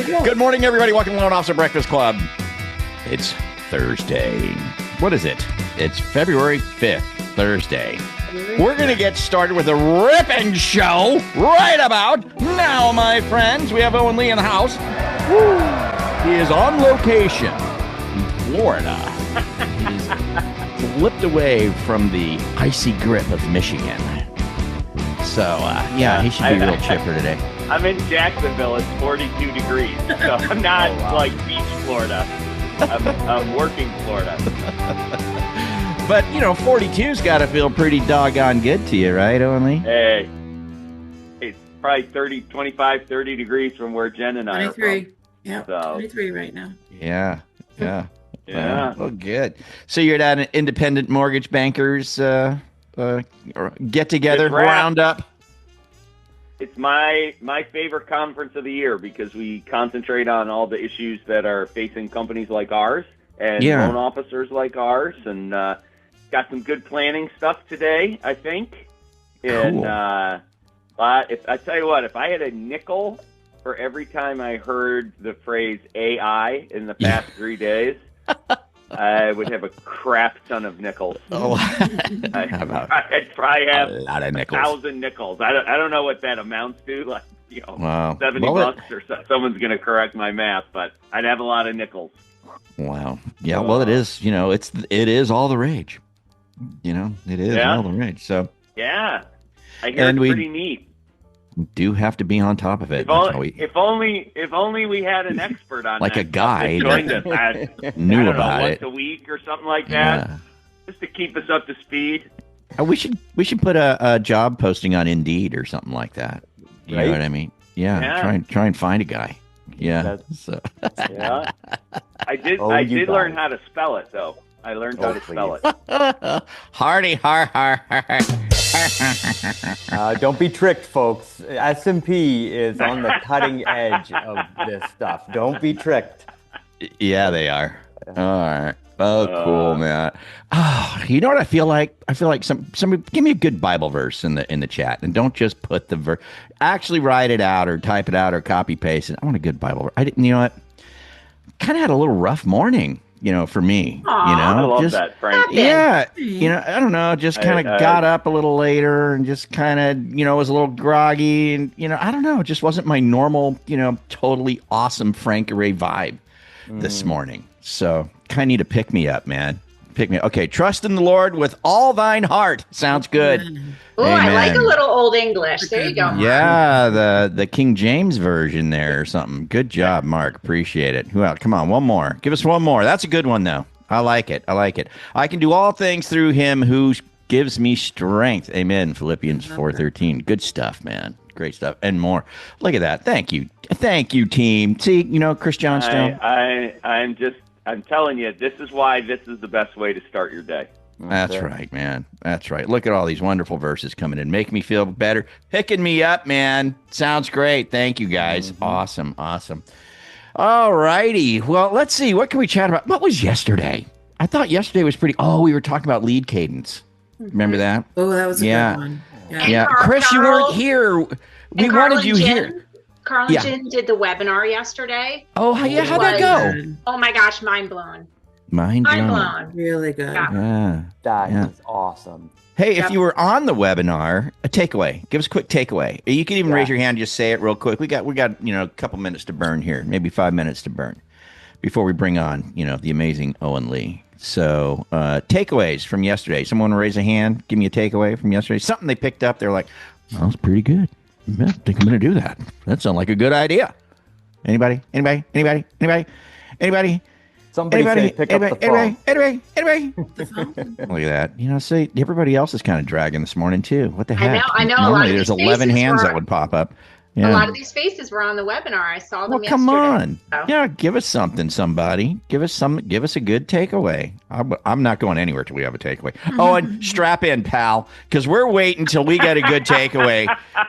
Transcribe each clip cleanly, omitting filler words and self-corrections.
Good morning, everybody. Welcome to Loan Officer Breakfast Club. It's Thursday. What is it? It's February 5th, Thursday. We're going to get started with a ripping show right about now, my friends. We have Owen Lee in the house. Woo. He is on location in Florida. He's slipped away from the icy grip of Michigan. So, yeah, he should be real chipper today. I'm in Jacksonville. It's 42 degrees. So I'm not like beach Florida. I'm working Florida. But, 42's got to feel pretty doggone good to you, right, Owen Lee? Hey, it's probably 25, 30 degrees from where Jen and I are from. 23. Yeah, So. 23 right now. Yeah. Yeah. Well, good. So you're at an independent mortgage bankers get together, roundup. It's my favorite conference of the year because we concentrate on all the issues that are facing companies like ours and loan officers like ours, and got some good planning stuff today, I think. And if I tell you what, if I had a nickel for every time I heard the phrase AI in the past 3 days, I would have a crap ton of nickels. Oh, I'd probably have a lot of nickels. 1,000 nickels. I don't know what that amounts to, like, wow. $70 or so. Someone's going to correct my math, but I'd have a lot of nickels. Wow. Yeah. Well, it is. It is all the rage. It is all the rage. So yeah, I hear it's pretty neat. Do have to be on top of it. If only we had an expert on like that a guy that joined us. knew about once it a week or something like that, just to keep us up to speed. We should put a job posting on Indeed or something like that. You know what I mean? Yeah. Try and find a guy. Yeah. Yeah. I did learn how to spell it though. I learned how to spell it. Hardy har. Don't be tricked, folks. S&P is on the cutting edge of this stuff. Don't be tricked. Yeah, they are. All right. Oh, cool, man. Oh, you know what I feel like? I feel like somebody give me a good Bible verse in the chat, and don't just put the verse. Actually, write it out or type it out or copy paste it. I want a good Bible verse. I didn't. You know what? Kind of had a little rough morning. For me, I love that, Frank. Yeah, I don't know, just kind of got up a little later and just kind of, was a little groggy and, I don't know, it just wasn't my normal, totally awesome Frank Ray vibe this morning. So kind of need to pick me up, man. Okay, trust in the Lord with all thine heart. Sounds good. Oh, I like a little old English. There you go. Mark. Yeah, the King James version there or something. Good job, Mark. Appreciate it. Well, come on, one more. Give us one more. That's a good one, though. I like it. I can do all things through him who gives me strength. Amen. Philippians 4:13. Good stuff, man. Great stuff. And more. Look at that. Thank you. Thank you, team. See, Chris Johnstone. I'm telling you, this is why this is the best way to start your day. That's right, man. That's right. Look at all these wonderful verses coming in. Make me feel better. Picking me up, man. Sounds great. Thank you, guys. Awesome. All righty. Well, let's see. What can we chat about? What was yesterday? I thought yesterday was pretty... Oh, we were talking about lead cadence. Remember that? Oh, that was a good one. Yeah. Chris, you weren't here. We wanted you here. Carl and Jen did the webinar yesterday. Oh, yeah. How'd that go? Oh, my gosh. Mind blown. Mind blown. Really good. Yeah. That is awesome. Hey, if you were on the webinar, a takeaway. Give us a quick takeaway. You can even raise your hand and just say it real quick. We got a couple minutes to burn here, maybe 5 minutes to burn before we bring on, the amazing Owen Lee. So, takeaways from yesterday. Someone raise a hand. Give me a takeaway from yesterday. Something they picked up. They're like, "That was pretty good. I think I'm going to do that. That sounds like a good idea." Anybody? Somebody say pick up the phone. Anybody? Look at that. See, everybody else is kind of dragging this morning, too. What the heck? I know. Normally, there's 11 hands that would pop up. Yeah. A lot of these faces were on the webinar. I saw them yesterday. Come on. So. Yeah, give us something, somebody. Give us a good takeaway. I'm not going anywhere till we have a takeaway. Oh, and strap in, pal, because we're waiting till we get a good takeaway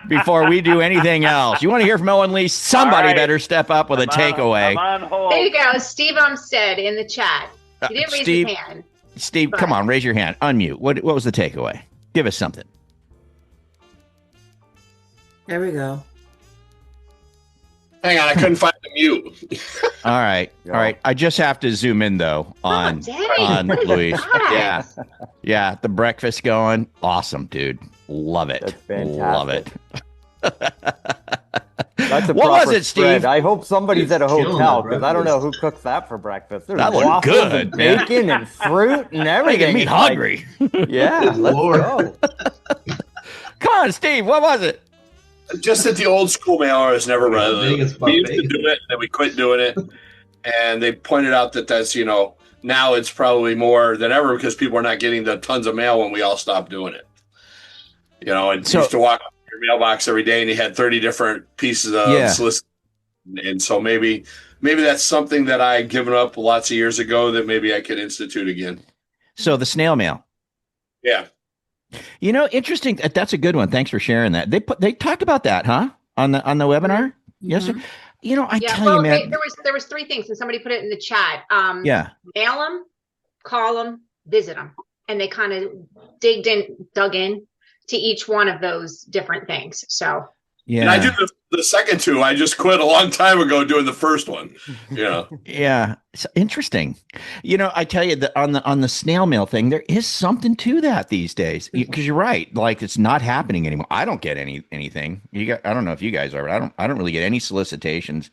before we do anything else. You want to hear from Owen Lee? Somebody better step up with a takeaway. I'm on hold. There you go. Steve Umstead in the chat. He didn't raise his hand. Steve, come on, raise your hand. Unmute. What was the takeaway? Give us something. There we go. Hang on, I couldn't find the mute. All right. Yeah. All right. I just have to zoom in though on dang, what is Luis. that? Yeah. Yeah. The breakfast going. Awesome, dude. Love it. That's fantastic. Love it. That's a What proper was it, spread. Steve? I hope somebody's at a Killing hotel the because I don't know breakfast. who cooks that for breakfast. There's That looked waffles good, and man. bacon and fruit and everything. Making me It's like, hungry. yeah, Good let's Lord. go. Come on, Steve. What was it? Just that the old school mailer has never run. Vegas We used to buffet. do it, then we quit doing it, and they pointed out that that's now it's probably more than ever because people are not getting the tons of mail when we all stopped doing it. And So- you used to walk up to your mailbox every day and you had 30 different pieces of Yeah. solicit. And so maybe that's something that I given up lots of years ago that maybe I could institute again. So the snail mail. Yeah. Interesting. That's a good one. Thanks for sharing that. They talked about that, huh? On the webinar. Yes. Mhm. I Yeah, tell well, you, man. there was three things, and somebody put it in the chat. Yeah. Mail them, call them, visit them, and they kind of dug in to each one of those different things. So Yeah. And I do the second two. I just quit a long time ago doing the first one. Yeah, it's interesting. I tell you that on the snail mail thing, there is something to that these days. Because you're right, like it's not happening anymore. I don't get anything. I don't know if you guys are, but I don't really get any solicitations.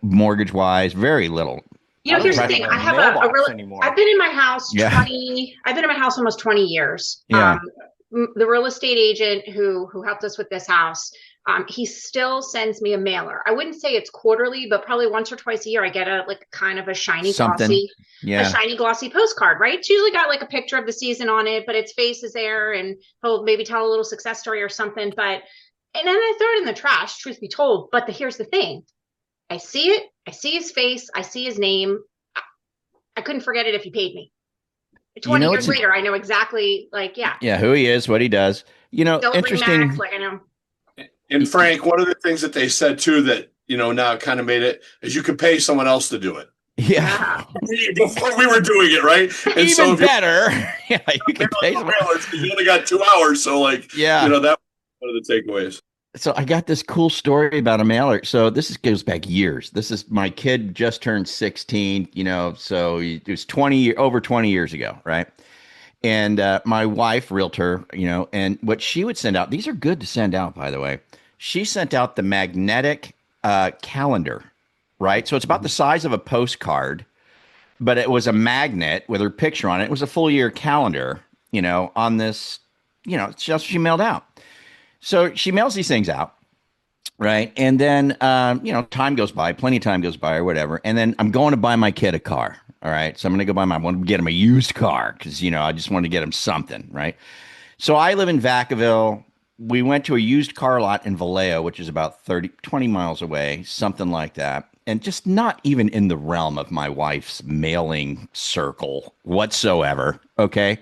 Mortgage wise, very little. here's the I don't thing. have I have mailbox a real. anymore. I've been in my house Yeah. I've been in my house almost 20 years. Yeah. The real estate agent who helped us with this house, he still sends me a mailer. I wouldn't say it's quarterly, but probably once or twice a year I get a kind of a shiny Something. glossy, Yeah. a shiny glossy postcard, right? It's usually got like a picture of the season on it, but its face is there and he'll maybe tell a little success story or something. And then I throw it in the trash, truth be told. But here's the thing. I see it. I see his face. I see his name. I couldn't forget it if he paid me. 20 years later, I know exactly, Yeah, who he is, what he does. Celebrate Interesting. Max, I know. And Frank, one of the things that they said too that now kind of made it is you could pay someone else to do it. Yeah. Before we were doing it, right? And Even so if better. Yeah, you can pay someone. you only got 2 hours, so Yeah. that was one of the takeaways. So I got this cool story about a mailer. So goes back years. This is my kid just turned 16, so it was over 20 years ago, right? And my wife, realtor, and what she would send out, these are good to send out, by the way. She sent out the magnetic calendar, right? So it's about the size of a postcard, but it was a magnet with her picture on it. It was a full year calendar, on this, just she mailed out. So she mails these things out, right? And then, time goes by, plenty of time goes by or whatever. And then I'm going to buy my kid a car. All right. So I'm going to go I want to get him a used car because, I just want to get him something, right? So I live in Vacaville. We went to a used car lot in Vallejo, which is about 20 miles away, something like that. And just not even in the realm of my wife's mailing circle whatsoever. Okay.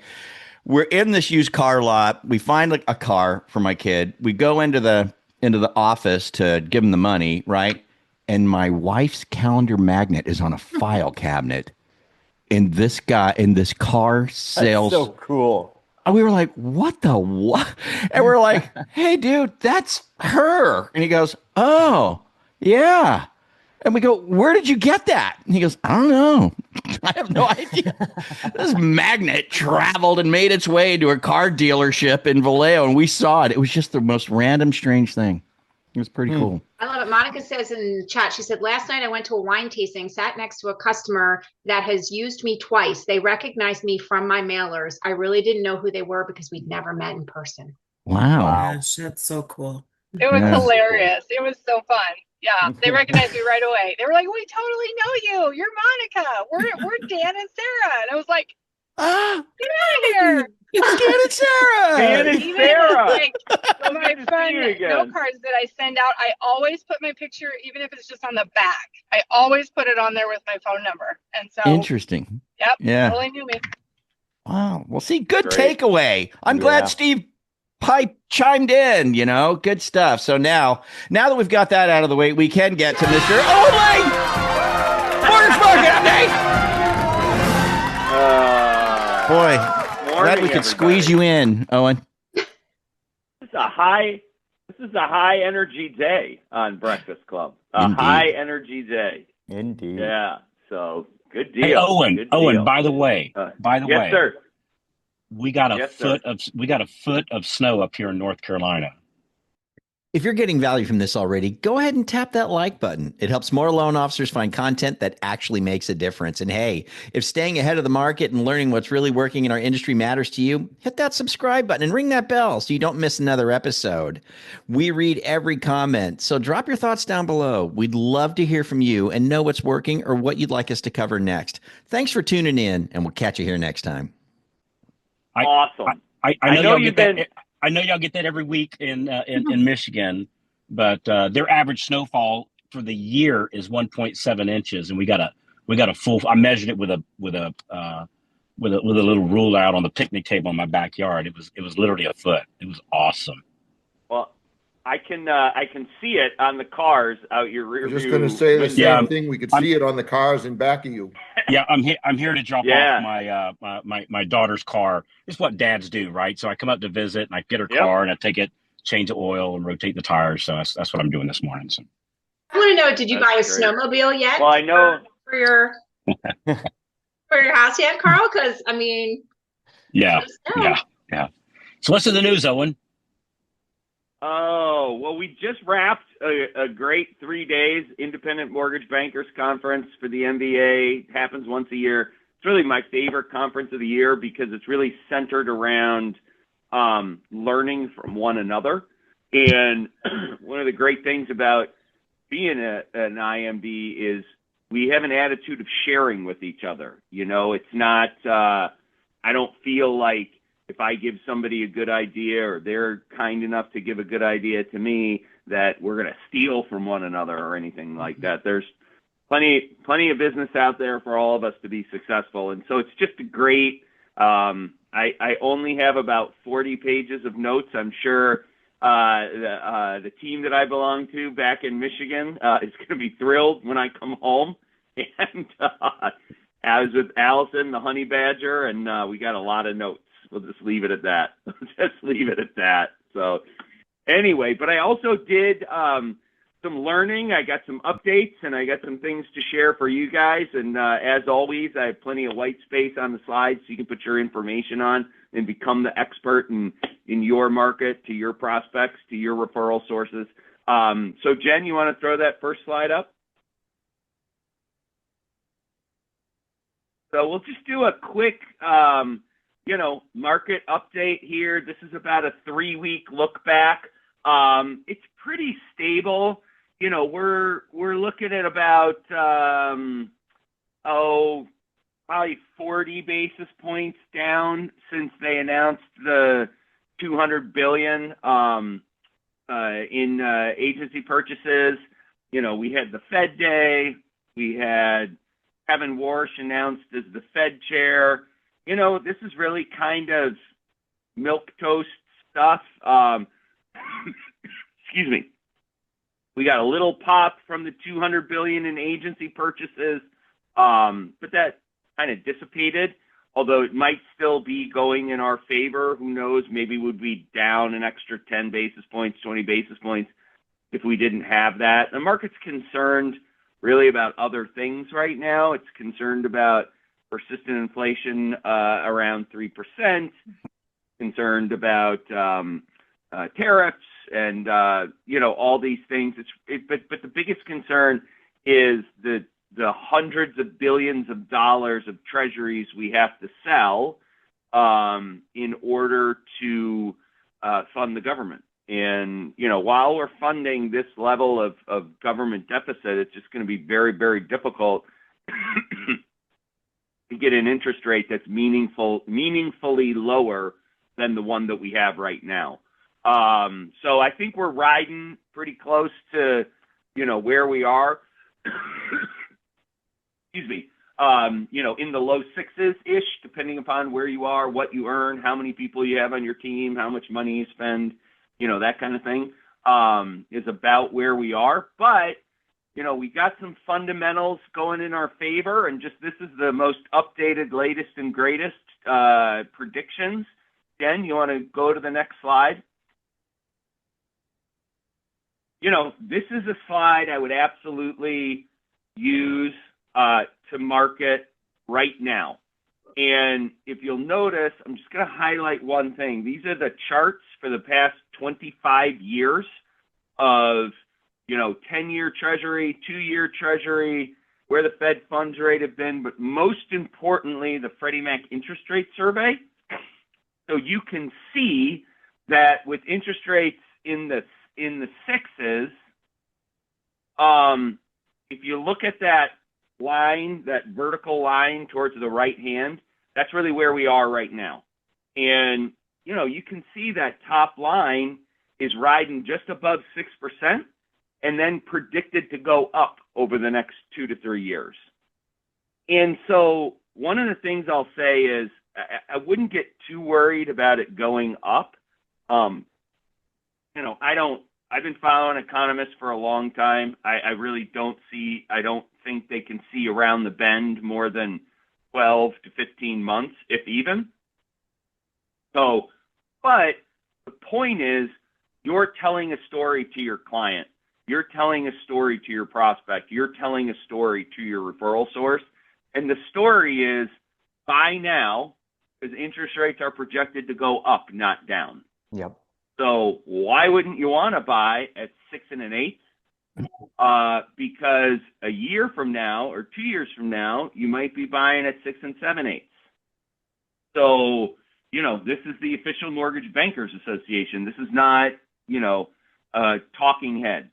We're in this used car lot. We find a car for my kid. We go into the office to give him the money, right? And my wife's calendar magnet is on a file cabinet. And this car sales. That's so cool. And we were like, what? And we're like, hey, dude, that's her. And he goes, oh, yeah. And we go, where did you get that? And he goes, I don't know. I have no idea. This magnet traveled and made its way to a car dealership in Vallejo, and we saw it. It was just the most random, strange thing. It was pretty cool. I love it. Monica says in the chat, she said, last night I went to a wine tasting, sat next to a customer that has used me twice. They recognized me from my mailers. I really didn't know who they were because we'd never met in person. Wow. Gosh, that's so cool. It was Yeah. hilarious. It was so fun. Yeah, they recognized me right away. They were like, "We totally know you. You're Monica. We're Dan and Sarah." And I was like, Ah, "Get out of here!" it's Dan and Sarah. Dan and Even Sarah. like, so my Good to fun see you again. note cards that I send out, I always put my picture, even if it's just on the back. I always put it on there with my phone number. And so, Interesting. yep, Yeah. totally knew me. Wow. Well, see, good Great. takeaway. I'm Yeah. glad Steve Pipe chimed in, good stuff. So now that we've got that out of the way, we can get to Mr. Owen Lee. Mortgage market update. Boy, glad we could squeeze you in, Owen. This is a high energy day on Breakfast Club. A Indeed. high energy day. Indeed. Yeah. So good deal. Hey, Owen. Good Owen. deal. By the way, Yes, sir. we got a Yes, foot of snow up here in North Carolina. If you're getting value from this already, go ahead and tap that like button. It helps more loan officers find content that actually makes a difference. And hey, if staying ahead of the market and learning what's really working in our industry matters to you, hit that subscribe button and ring that bell so you don't miss another episode. We read every comment, so drop your thoughts down below. We'd love to hear from you and know what's working or what you'd like us to cover next. Thanks for tuning in, and we'll catch you here next time. Awesome. I know y'all get that. I know y'all get that every week in Michigan, but their average snowfall for the year is 1.7 inches, and we got a full. I measured it with a little rule out on the picnic table in my backyard. It was literally a foot. It was awesome. Well, I can see it on the cars out your rear view. I was just going to say the same thing. We could see it on the cars in back of you. Yeah, I'm here to drop off my daughter's car. It's what dads do, right? So I come up to visit, and I get her car, and I take it, change the oil, and rotate the tires. So that's what I'm doing this morning. So I want to know, did you buy a snowmobile yet? Well, I know for your house yet, Carl? Because I mean, yeah. So what's in the news, Owen? Oh, well, we just wrapped a great 3 days independent mortgage bankers conference for the MBA. It happens once a year. It's really my favorite conference of the year because it's really centered around learning from one another. And one of the great things about being an IMB is we have an attitude of sharing with each other. You know, it's not, I don't feel like if I give somebody a good idea or they're kind enough to give a good idea to me that we're going to steal from one another or anything like that. There's plenty of business out there for all of us to be successful. And so it's just a great, I only have about 40 pages of notes. I'm sure the team that I belong to back in Michigan is going to be thrilled when I come home. And I was with Allison, the honey badger, and we got a lot of notes. We'll just leave it at that. So anyway, but I also did some learning. I got some updates, and I got some things to share for you guys. And as always, I have plenty of white space on the slides so you can put your information on and become the expert in your market, to your prospects, to your referral sources. So Jen, you want to throw that first slide up? So we'll just do a quick market update here. This is about a 3-week look back. It's pretty stable. You know, we're looking at about probably 40 basis points down since they announced the $200 billion in agency purchases. You know, we had the Fed day. We had Kevin Warsh announced as the Fed chair. You know, this is really kind of milquetoast stuff. Excuse me. We got a little pop from the $200 billion in agency purchases, but that kind of dissipated. Although it might still be going in our favor. Who knows? Maybe we'd be down an extra 10 basis points, 20 basis points if we didn't have that. The market's concerned really about other things right now. It's concerned about persistent inflation around 3%, concerned about tariffs and all these things. But the biggest concern is the hundreds of billions of dollars of treasuries we have to sell in order to fund the government. And, while we're funding this level of government deficit, it's just going to be very, very difficult to get an interest rate that's meaningfully lower than the one that we have right now. So I think we're riding pretty close to, where we are. Excuse me. In the low sixes-ish, depending upon where you are, what you earn, how many people you have on your team, how much money you spend, that kind of thing, is about where we are. But, we got some fundamentals going in our favor, and just this is the most updated, latest, and greatest predictions. Jen, you want to go to the next slide? this is a slide I would absolutely use to market right now. And if you'll notice, I'm just going to highlight one thing. These are the charts for the past 25 years of, 10-year Treasury, 2-year Treasury, where the Fed funds rate have been, but most importantly, the Freddie Mac interest rate survey. So you can see that with interest rates in the sixes, if you look at that line, that vertical line towards the right hand, that's really where we are right now. And, you can see that top line is riding just above 6% and then predicted to go up over the next 2 to 3 years. And so one of the things I'll say is I wouldn't get too worried about it going up. I've been following economists for a long time. I really don't think they can see around the bend more than 12 to 15 months, if even. So, but the point is, you're telling a story to your client. You're telling a story to your prospect. You're telling a story to your referral source. And the story is buy now because interest rates are projected to go up, not down. Yep. So why wouldn't you want to buy at 6 1/8? Because a year from now or 2 years from now, you might be buying at 6 7/8. So, this is the official Mortgage Bankers Association. This is not, a talking head.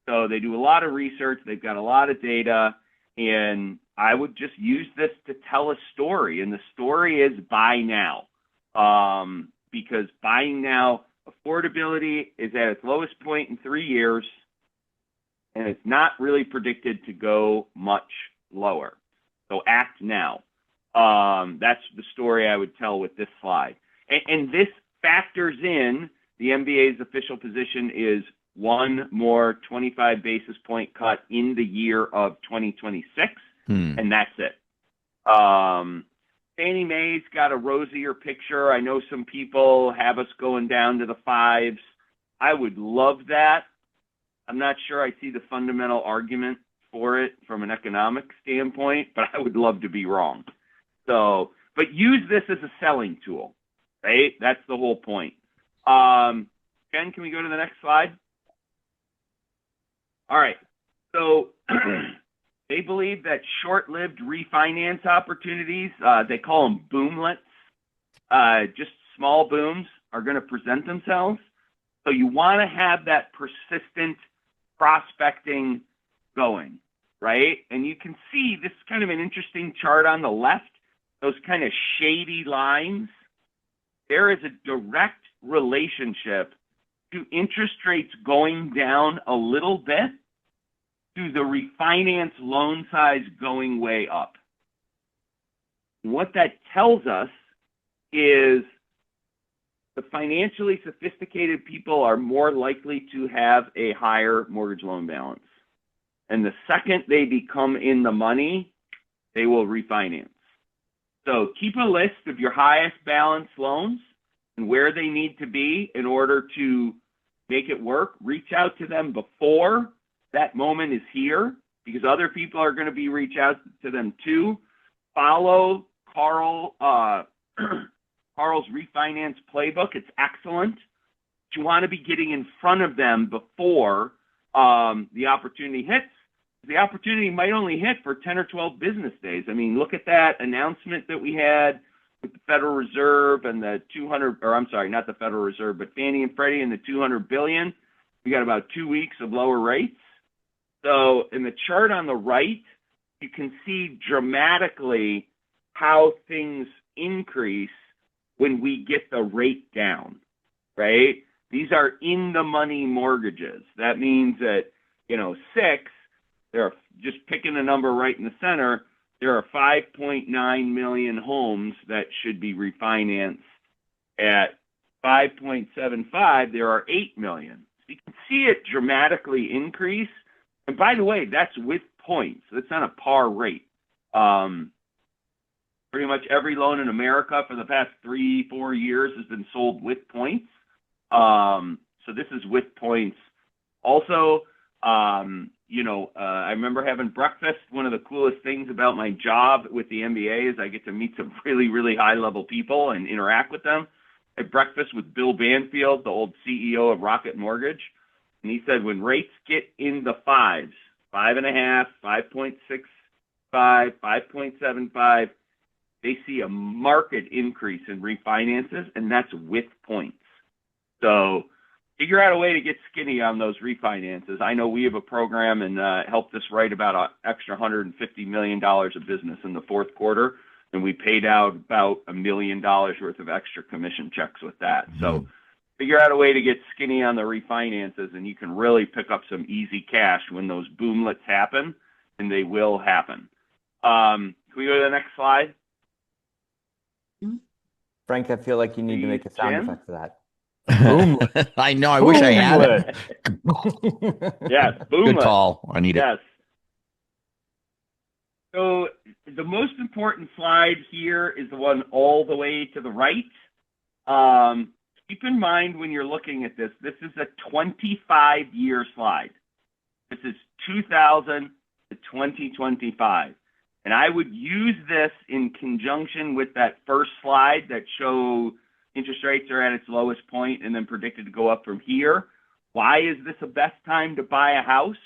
So they do a lot of research. They've got a lot of data. And I would just use this to tell a story. And the story is buy now. Because buying now, affordability is at its lowest point in 3 years. And it's not really predicted to go much lower. So act now. That's the story I would tell with this slide. And this factors in, the MBA's official position is one more 25 basis point cut in the year of 2026, and that's it. Fannie Mae's got a rosier picture. I know some people have us going down to the 5s. I would love that. I'm not sure I see the fundamental argument for it from an economic standpoint, but I would love to be wrong. So, but use this as a selling tool, right? That's the whole point. Ken, can we go to the next slide? All right. So they believe that short-lived refinance opportunities, they call them boomlets, just small booms, are going to present themselves. So you want to have that persistent prospecting going, right? And you can see this is kind of an interesting chart on the left, those kind of shady lines. There is a direct relationship to interest rates going down a little bit to the refinance loan size going way up. What that tells us is the financially sophisticated people are more likely to have a higher mortgage loan balance. And the second they become in the money, they will refinance. So keep a list of your highest balance loans and where they need to be in order to make it work. Reach out to them before that moment is here, because other people are going to be reach out to them too. Follow Carl's refinance playbook. It's excellent. But you want to be getting in front of them before the opportunity hits. The opportunity might only hit for 10 or 12 business days. I mean, look at that announcement that we had with the Federal Reserve and the 200, or I'm sorry, not the Federal Reserve, but Fannie and Freddie and the 200 billion. We got about 2 weeks of lower rates. So in the chart on the right, you can see dramatically how things increase when we get the rate down, right? These are in the money mortgages. That means that, 6, there are, just picking a number right in the center, there are 5.9 million homes that should be refinanced. At 5.75, there are 8 million. So you can see it dramatically increase. And by the way, that's with points. That's not a par rate. Pretty much every loan in America for the past 3-4 years has been sold with points. So this is with points Also, I remember having breakfast. One of the coolest things about my job with the MBA is I get to meet some really, really high-level people and interact with them. I had breakfast with Bill Banfield, the old CEO of Rocket Mortgage, and he said when rates get in the fives, 5.5, 5.65, 5.75, they see a market increase in refinances, and that's with points. So figure out a way to get skinny on those refinances. I know we have a program and helped us write about an extra $150 million of business in the fourth quarter, and we paid out about $1 million worth of extra commission checks with that. So figure out a way to get skinny on the refinances, and you can really pick up some easy cash when those boomlets happen, and they will happen. Can we go to the next slide? Frank, I feel like you need to make a sound effect for that. Boomlet. I know. I wish I had it. Yes, boomlet. Good call. I need it. Yes. So the most important slide here is the one all the way to the right. Keep in mind when you're looking at this, this is a 25-year slide. This is 2000 to 2025. And I would use this in conjunction with that first slide that show interest rates are at its lowest point and then predicted to go up from here. Why is this the best time to buy a house?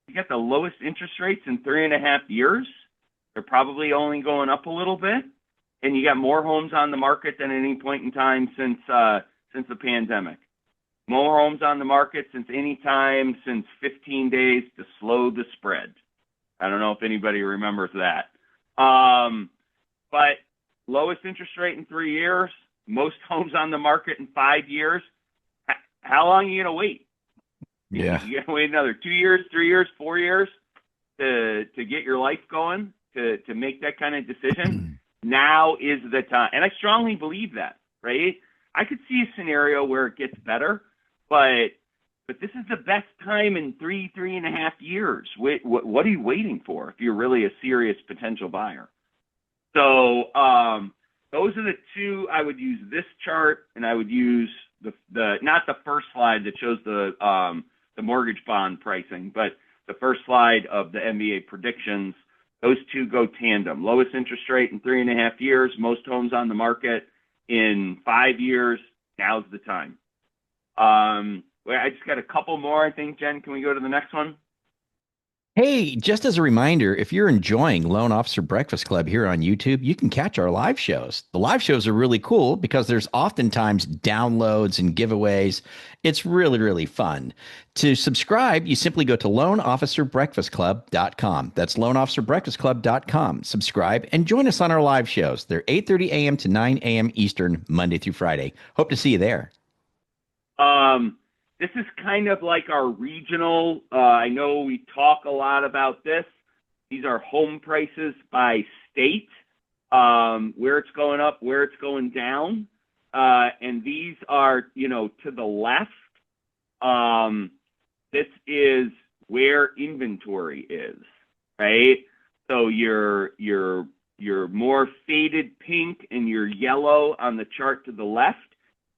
You got the lowest interest rates in 3.5 years. They're probably only going up a little bit. And you got more homes on the market than at any point in time since the pandemic. More homes on the market since any time since 15 days to slow the spread. I don't know if anybody remembers that. But lowest interest rate in 3 years, most homes on the market in 5 years. How long are you going to wait? Yeah. You got to wait another 2 years, 3 years, 4 years to get your life going, to make that kind of decision. Now is the time. And I strongly believe that, right? I could see a scenario where it gets better, but this is the best time in 3.5 years. What are you waiting for if you're really a serious potential buyer? So those are the two. I would use this chart, and I would use the not the first slide that shows the mortgage bond pricing, but the first slide of the MBA predictions. Those two go tandem. Lowest interest rate in 3.5 years, most homes on the market in 5 years. Now's the time. I just got a couple more, I think. Jen, can we go to the next one? Hey, just as a reminder, if you're enjoying Loan Officer Breakfast Club here on YouTube, you can catch our live shows. The live shows are really cool because there's oftentimes downloads and giveaways. It's really, really fun. To subscribe, you simply go to loanofficerbreakfastclub.com. That's loanofficerbreakfastclub.com. Subscribe and join us on our live shows. They're 8:30 a.m. to 9 a.m. Eastern, Monday through Friday. Hope to see you there. This is kind of like our regional. I know we talk a lot about this. These are home prices by state, where it's going up, where it's going down. And these are, to the left. This is where inventory is, right? So your more faded pink and your yellow on the chart to the left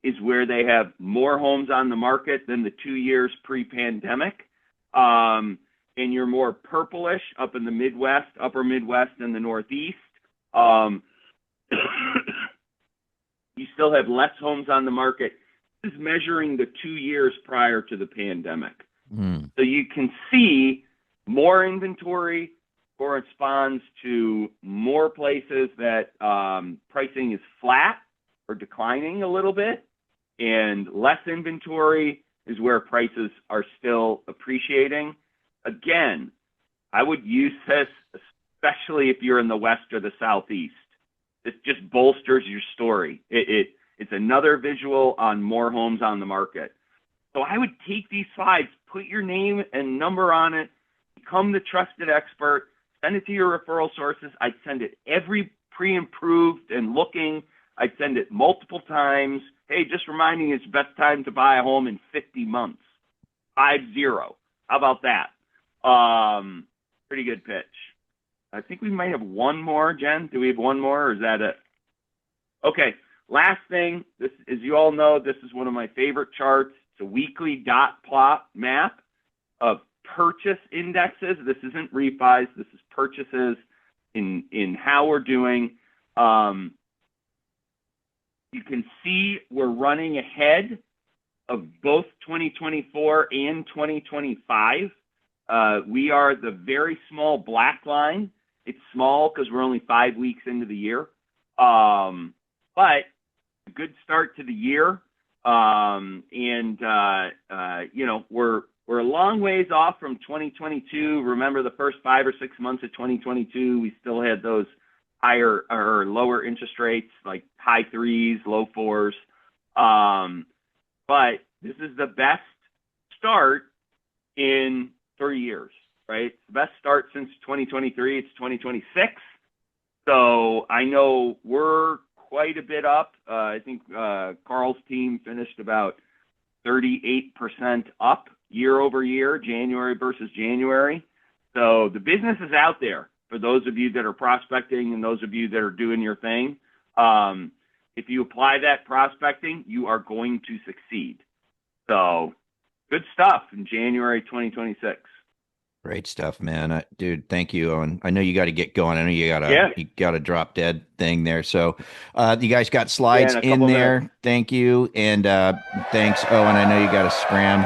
is where they have more homes on the market than the 2 years pre-pandemic. And you're more purplish up in the Midwest, upper Midwest, and the Northeast. You still have less homes on the market. This is measuring the 2 years prior to the pandemic. So you can see more inventory corresponds to more places that pricing is flat or declining a little bit. And less inventory is where prices are still appreciating. Again, I would use this, especially if you're in the West or the Southeast. This just bolsters your story. It's another visual on more homes on the market. So I would take these slides, put your name and number on it, become the trusted expert, send it to your referral sources. I'd send it every pre-improved and looking. I'd send it multiple times. Hey, just reminding you, it's the best time to buy a home in 50 months. 50. How about that? Pretty good pitch. I think we might have one more, Jen. Do we have one more, or is that it? Okay, last thing. This, as you all know, this is one of my favorite charts. It's a weekly dot plot map of purchase indexes. This isn't refis. This is purchases in how we're doing. You can see we're running ahead of both 2024 and 2025. We are the very small black line. It's small because we're only 5 weeks into the year. But a good start to the year. We're a long ways off from 2022. Remember the first 5 or 6 months of 2022, we still had those higher or lower interest rates, like high 3s, low 4s. But this is the best start in 3 years, right? It's the best start since 2023. It's 2026. So I know we're quite a bit up. I think Carl's team finished about 38% up year over year, January versus January. So the business is out there for those of you that are prospecting and those of you that are doing your thing. If you apply that prospecting, you are going to succeed. So good stuff in January 2026. Great stuff, man. Dude, thank you, Owen. I know you got to get going. I know you got a drop dead thing there. So you guys got slides in there. Minutes. Thank you. And thanks, Owen. I know you got to scram.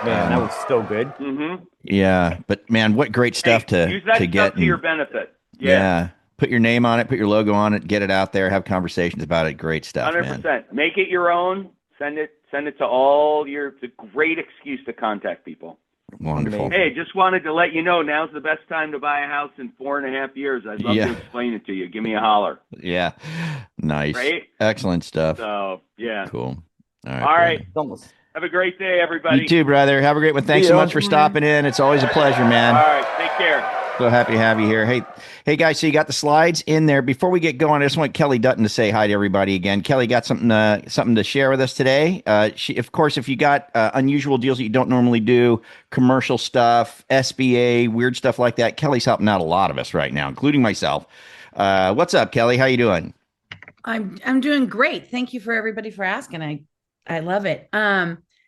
Man, that was so good. Mm-hmm. Yeah, but man, what great stuff use that to stuff get to your benefit. Yeah. Put your name on it, put your logo on it, get it out there, have conversations about it. Great stuff, 100%. Man. Make it your own. Send it to all it's a great excuse to contact people. Wonderful. Hey, just wanted to let you know now's the best time to buy a house in 4.5 years. I'd love to explain it to you. Give me a holler. Yeah. Nice. Right? Excellent stuff. So, yeah. Cool. All right. Have a great day, everybody. You too, brother. Have a great one. Thanks so much for stopping in. It's always a pleasure, man. All right. Take care. So happy to have you here. Hey guys, so you got the slides in there. Before we get going, I just want Kelly Dutton to say hi to everybody again. Kelly got something to share with us today. Of course, if you got unusual deals that you don't normally do, commercial stuff, SBA, weird stuff like that, Kelly's helping out a lot of us right now, including myself. What's up, Kelly? How you doing? I'm doing great. Thank you for everybody for asking. I love it.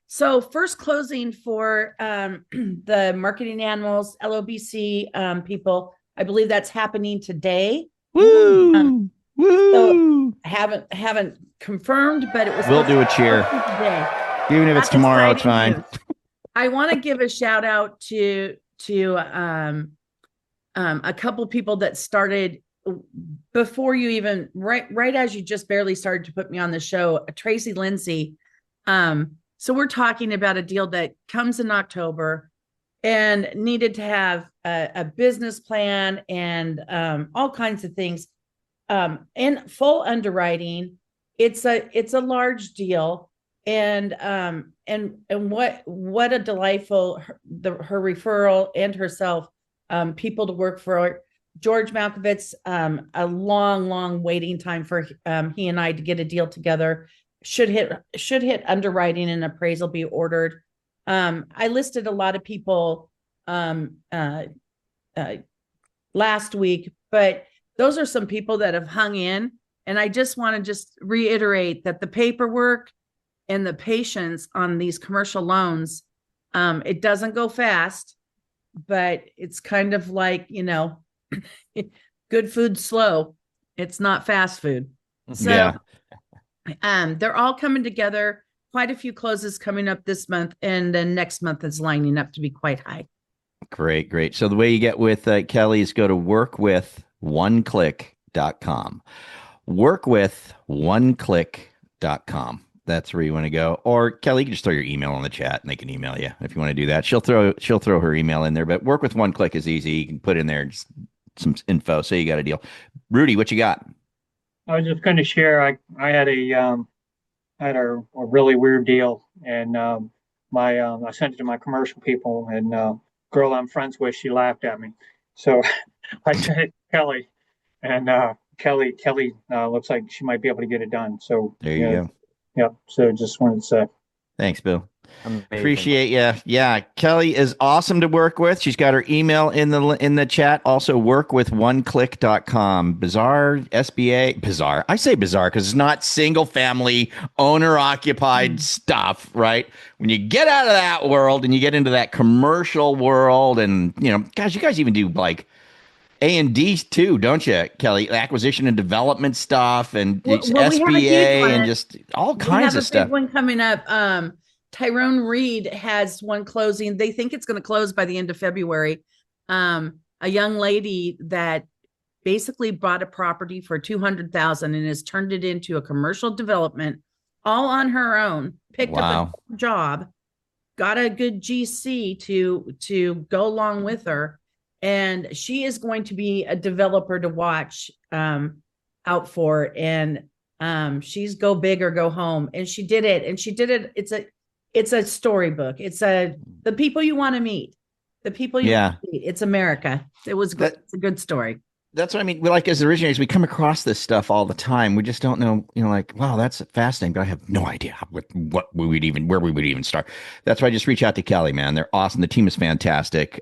So first closing for the Marketing Animals LOBC people, I believe that's happening today. Woo! Woo! So haven't confirmed, but it was. We'll do a cheer today. Even if it's tomorrow, it's fine. News. I want to give a shout out to a couple people that started before you even right as you just barely started to put me on the show. Tracy Lindsay. So we're talking about a deal that comes in October and needed to have a business plan and all kinds of things in full underwriting. It's a large deal, and what a delightful her referral and herself people to work for. George Malkovich, a long waiting time for he and I to get a deal together. Should hit underwriting and appraisal be ordered. I listed a lot of people last week, but those are some people that have hung in. And I just want to reiterate that the paperwork and the patience on these commercial loans, it doesn't go fast, but it's kind of like, good food slow. It's not fast food. So yeah. They're all coming together. Quite a few closes coming up this month, and then next month is lining up to be quite high. Great. So the way you get with Kelly is go to workwithoneClick.com. WorkwithoneClick.com. That's where you want to go. Or Kelly, you can just throw your email on the chat and they can email you if you want to do that. She'll throw her email in there, but Work with One Click is easy. You can put in there just some info. So you got a deal. Rudy, what you got? I was just going to share. I had a really weird deal, and I sent it to my commercial people, and girl I'm friends with, she laughed at me. So I sent it to Kelly, and Kelly looks like she might be able to get it done. So there you go. Yep. So just wanted to say. Thanks, Bill. Amazing. Appreciate you. Yeah, Kelly is awesome to work with. She's got her email in the chat. Also, workwithonclick.com. Bizarre SBA. Bizarre. I say bizarre because it's not single family owner occupied stuff, right? When you get out of that world and you get into that commercial world, and gosh, you guys even do like A&D too, don't you, Kelly? Acquisition and development stuff, and SBA, and just all kinds of stuff. We have a big one coming up. Tyrone Reed has one closing. They think it's going to close by the end of February. A young lady that basically bought a property for $200,000 and has turned it into a commercial development all on her own. Picked up a job, got a good GC to go along with her, and she is going to be a developer to watch out for. And she's go big or go home, and she did it. And she did it. It's a storybook. It's the people you want to meet, the people you want to meet. It's America. It was good. It's a good story. That's what I mean. Like, as originators, we come across this stuff all the time. We just don't know, like, wow, that's fascinating, but I have no idea where we would even start. That's why I just reach out to Kelly, man. They're awesome. The team is fantastic.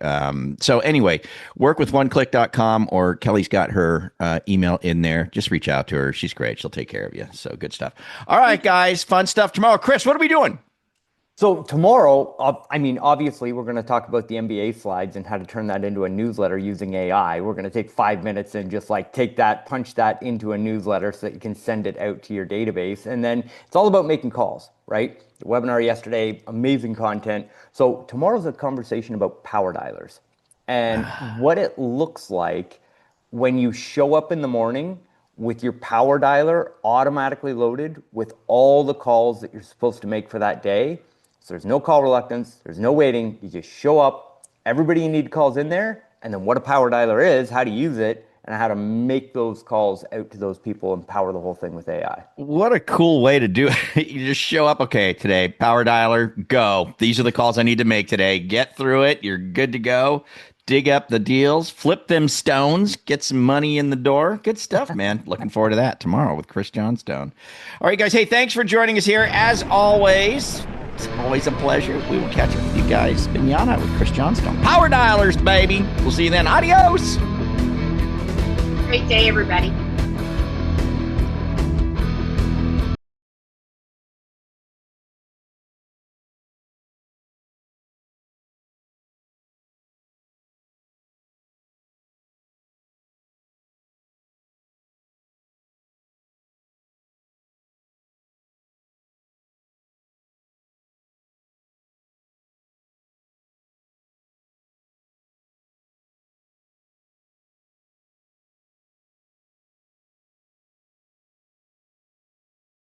So anyway, workwithonclick.com, or Kelly's got her email in there. Just reach out to her. She's great. She'll take care of you. So good stuff. All right, guys, fun stuff tomorrow. Chris, what are we doing? So tomorrow, obviously, we're going to talk about the MBA slides and how to turn that into a newsletter using AI. We're going to take 5 minutes and just like punch that into a newsletter so that you can send it out to your database. And then it's all about making calls, right? The webinar yesterday, amazing content. So tomorrow's a conversation about power dialers and what it looks like when you show up in the morning with your power dialer automatically loaded with all the calls that you're supposed to make for that day. So there's no call reluctance, there's no waiting. You just show up, everybody you need calls in there, and then what a power dialer is, how to use it, and how to make those calls out to those people and power the whole thing with AI. What a cool way to do it. You just show up, okay, today, power dialer, go. These are the calls I need to make today. Get through it, you're good to go. Dig up the deals, flip them stones, get some money in the door. Good stuff, man. Looking forward to that tomorrow with Chris Johnstone. All right, guys. Hey, thanks for joining us here. As always, it's always a pleasure. We will catch up with you guys. Pinata with Chris Johnstone. Power dialers, baby. We'll see you then. Adios. Great day, everybody.